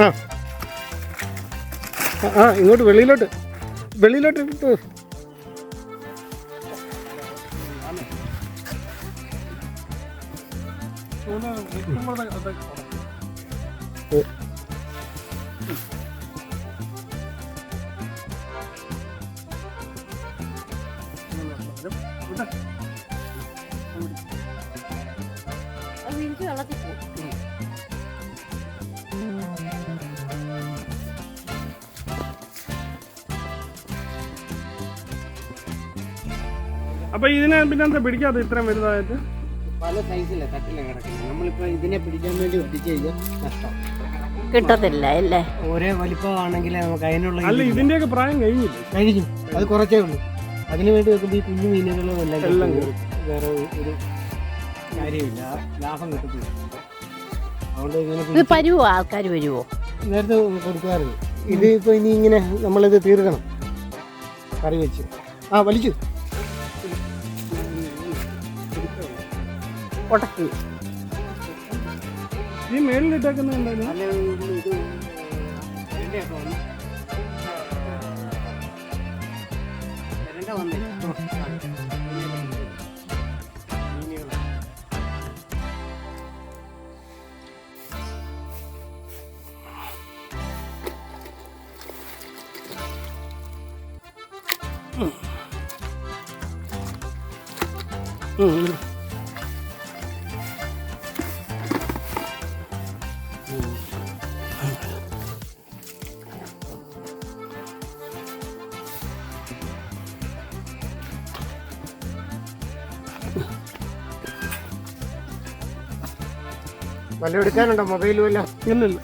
ആ ആ ഇങ്ങോട്ട് വെളിയിലോട്ട് ഇട്ടു. അപ്പൊ ഇതിനെ പിന്നെ എന്താ പിടിക്കാതെ ഇത്രയും വലുതായിട്ട്? പല സൈസിലെ തട്ടില കിടക്കുന്നത്. നമ്മളിപ്പോ ഇതിനെ പിടിക്കാൻ വേണ്ടി ഒട്ടിച്ചു കഴിഞ്ഞാൽ നഷ്ടം കിട്ടത്തില്ല അല്ലേ? ഒരേ വലിപ്പമാണെങ്കിൽ നമുക്ക് അതിനുള്ള. അല്ല, ഇതിന്റെയൊക്കെ പ്രായം കഴിഞ്ഞു. അത് കുറച്ചേ ഉള്ളൂ. അതിനു വേണ്ടി വെക്കുമ്പോൾ ഈ കുഞ്ഞു മീനുകളും എല്ലാം വേറെ ഒരു കാര്യമില്ല, ലാഭം കിട്ടത്തില്ല. അതുകൊണ്ട് ഇങ്ങനെ വരുവോ, ആൾക്കാർ വരുവോ? നേരത്തെ കൊടുക്കാറുണ്ട്. ഇത് ഇപ്പൊ ഇനി ഇങ്ങനെ നമ്മളിത് തീർക്കണം കറി വെച്ച്. ആ വലിച്ചു ഉടക്കി ഈ മേളിലിട്ടേക്കുന്ന വല്ല എടുക്കാനുണ്ടോ മൊബൈലും എല്ലാം? ഇല്ലല്ല.